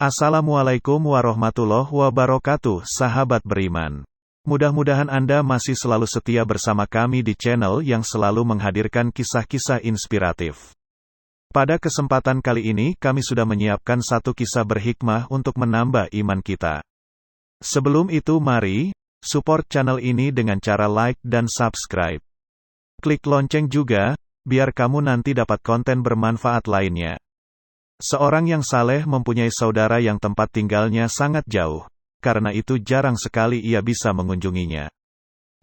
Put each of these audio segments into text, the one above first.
Assalamualaikum warahmatullahi wabarakatuh, sahabat beriman. Mudah-mudahan Anda masih selalu setia bersama kami di channel yang selalu menghadirkan kisah-kisah inspiratif. Pada kesempatan kali ini kami sudah menyiapkan satu kisah berhikmah untuk menambah iman kita. Sebelum itu mari, support channel ini dengan cara like dan subscribe. Klik lonceng juga, biar kamu nanti dapat konten bermanfaat lainnya. Seorang yang saleh mempunyai saudara yang tempat tinggalnya sangat jauh, karena itu jarang sekali ia bisa mengunjunginya.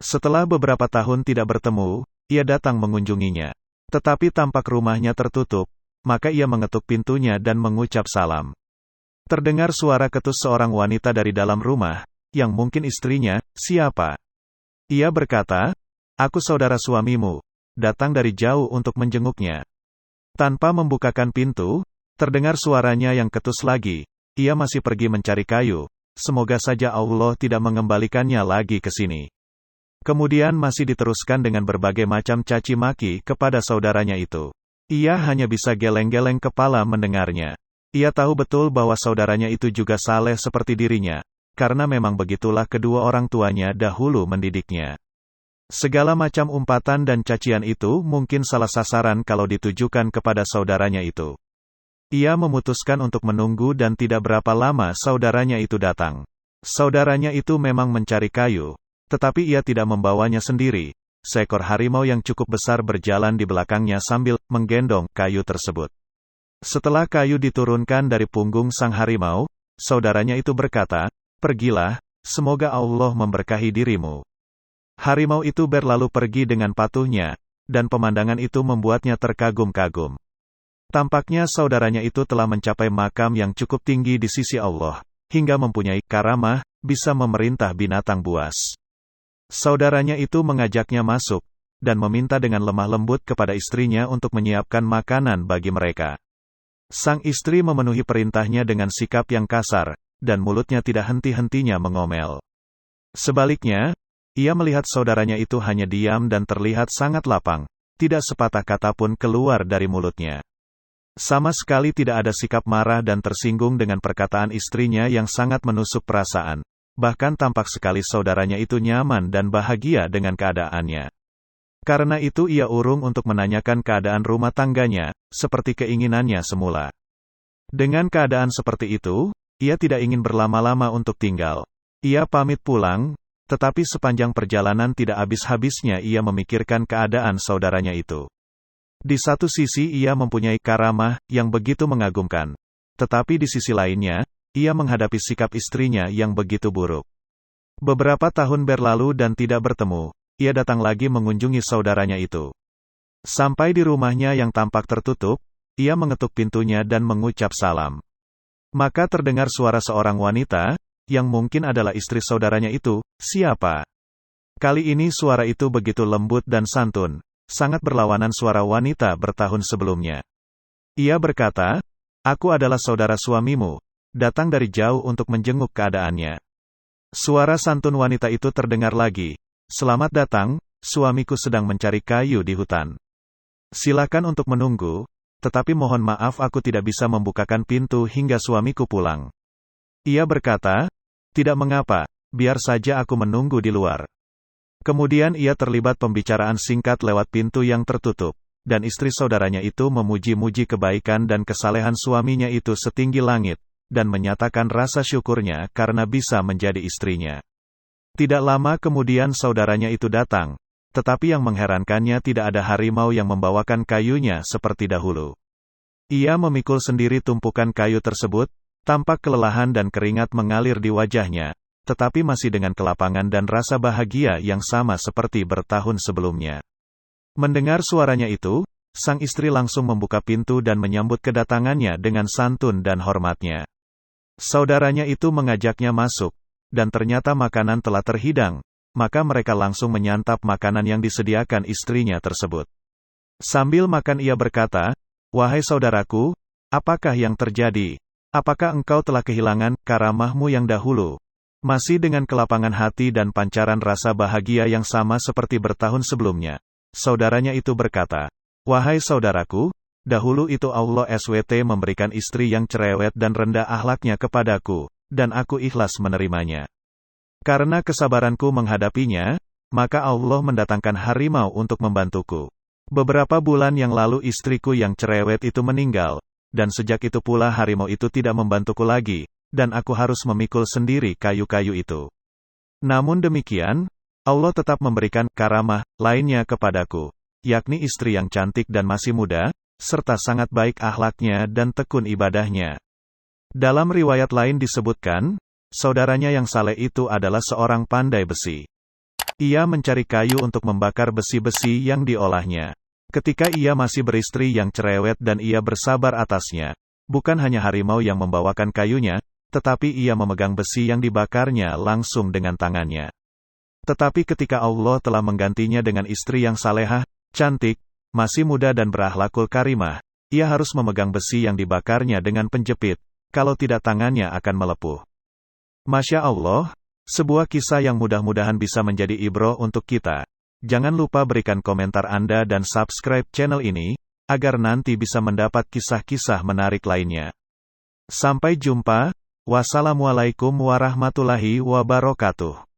Setelah beberapa tahun tidak bertemu, ia datang mengunjunginya. Tetapi tampak rumahnya tertutup, maka ia mengetuk pintunya dan mengucap salam. Terdengar suara ketus seorang wanita dari dalam rumah, yang mungkin istrinya. "Siapa?" Ia berkata, "Aku saudara suamimu, datang dari jauh untuk menjenguknya." Tanpa membukakan pintu, terdengar suaranya yang ketus lagi, "Ia masih pergi mencari kayu, semoga saja Allah tidak mengembalikannya lagi ke sini." Kemudian masih diteruskan dengan berbagai macam caci maki kepada saudaranya itu. Ia hanya bisa geleng-geleng kepala mendengarnya. Ia tahu betul bahwa saudaranya itu juga saleh seperti dirinya, karena memang begitulah kedua orang tuanya dahulu mendidiknya. Segala macam umpatan dan cacian itu mungkin salah sasaran kalau ditujukan kepada saudaranya itu. Ia memutuskan untuk menunggu dan tidak berapa lama saudaranya itu datang. Saudaranya itu memang mencari kayu, tetapi ia tidak membawanya sendiri. Seekor harimau yang cukup besar berjalan di belakangnya sambil menggendong kayu tersebut. Setelah kayu diturunkan dari punggung sang harimau, saudaranya itu berkata, "Pergilah, semoga Allah memberkahi dirimu." Harimau itu berlalu pergi dengan patuhnya, dan pemandangan itu membuatnya terkagum-kagum. Tampaknya saudaranya itu telah mencapai makam yang cukup tinggi di sisi Allah, hingga mempunyai karamah, bisa memerintah binatang buas. Saudaranya itu mengajaknya masuk, dan meminta dengan lemah lembut kepada istrinya untuk menyiapkan makanan bagi mereka. Sang istri memenuhi perintahnya dengan sikap yang kasar, dan mulutnya tidak henti-hentinya mengomel. Sebaliknya, ia melihat saudaranya itu hanya diam dan terlihat sangat lapang, tidak sepatah kata pun keluar dari mulutnya. Sama sekali tidak ada sikap marah dan tersinggung dengan perkataan istrinya yang sangat menusuk perasaan. Bahkan tampak sekali saudaranya itu nyaman dan bahagia dengan keadaannya. Karena itu ia urung untuk menanyakan keadaan rumah tangganya, seperti keinginannya semula. Dengan keadaan seperti itu, ia tidak ingin berlama-lama untuk tinggal. Ia pamit pulang, tetapi sepanjang perjalanan tidak habis-habisnya ia memikirkan keadaan saudaranya itu. Di satu sisi ia mempunyai karamah yang begitu mengagumkan. Tetapi di sisi lainnya, ia menghadapi sikap istrinya yang begitu buruk. Beberapa tahun berlalu dan tidak bertemu, ia datang lagi mengunjungi saudaranya itu. Sampai di rumahnya yang tampak tertutup, ia mengetuk pintunya dan mengucap salam. Maka terdengar suara seorang wanita, yang mungkin adalah istri saudaranya itu. "Siapa?" Kali ini suara itu begitu lembut dan santun, sangat berlawanan suara wanita bertahun sebelumnya. Ia berkata, "Aku adalah saudara suamimu, datang dari jauh untuk menjenguk keadaannya." Suara santun wanita itu terdengar lagi, "Selamat datang, suamiku sedang mencari kayu di hutan. Silakan untuk menunggu, tetapi mohon maaf aku tidak bisa membukakan pintu hingga suamiku pulang." Ia berkata, "Tidak mengapa, biar saja aku menunggu di luar." Kemudian ia terlibat pembicaraan singkat lewat pintu yang tertutup, dan istri saudaranya itu memuji-muji kebaikan dan kesalehan suaminya itu setinggi langit, dan menyatakan rasa syukurnya karena bisa menjadi istrinya. Tidak lama kemudian saudaranya itu datang, tetapi yang mengherankannya tidak ada harimau yang membawakan kayunya seperti dahulu. Ia memikul sendiri tumpukan kayu tersebut, tampak kelelahan dan keringat mengalir di wajahnya, tetapi masih dengan kelapangan dan rasa bahagia yang sama seperti bertahun sebelumnya. Mendengar suaranya itu, sang istri langsung membuka pintu dan menyambut kedatangannya dengan santun dan hormatnya. Saudaranya itu mengajaknya masuk, dan ternyata makanan telah terhidang, maka mereka langsung menyantap makanan yang disediakan istrinya tersebut. Sambil makan ia berkata, "Wahai saudaraku, apakah yang terjadi? Apakah engkau telah kehilangan karamahmu yang dahulu?" Masih dengan kelapangan hati dan pancaran rasa bahagia yang sama seperti bertahun sebelumnya, saudaranya itu berkata, "Wahai saudaraku, Dahulu itu Allah SWT memberikan istri yang cerewet dan rendah akhlaknya kepadaku, dan aku ikhlas menerimanya. Karena kesabaranku menghadapinya, maka Allah mendatangkan harimau untuk membantuku. Beberapa bulan yang lalu istriku yang cerewet itu meninggal, dan sejak itu pula harimau itu tidak membantuku lagi, dan aku harus memikul sendiri kayu-kayu itu. Namun demikian, Allah tetap memberikan karamah lainnya kepadaku, yakni istri yang cantik dan masih muda, serta sangat baik akhlaknya dan tekun ibadahnya. Dalam riwayat lain disebutkan, saudaranya yang saleh itu adalah seorang pandai besi. Ia mencari kayu untuk membakar besi-besi yang diolahnya. Ketika ia masih beristri yang cerewet dan ia bersabar atasnya, bukan hanya harimau yang membawakan kayunya, tetapi ia memegang besi yang dibakarnya langsung dengan tangannya. Tetapi ketika Allah telah menggantinya dengan istri yang salehah, cantik, masih muda dan berakhlakul karimah, ia harus memegang besi yang dibakarnya dengan penjepit, kalau tidak tangannya akan melepuh. Masya Allah, sebuah kisah yang mudah-mudahan bisa menjadi ibroh untuk kita. Jangan lupa berikan komentar Anda dan subscribe channel ini, agar nanti bisa mendapat kisah-kisah menarik lainnya. Sampai jumpa, wassalamualaikum warahmatullahi wabarakatuh.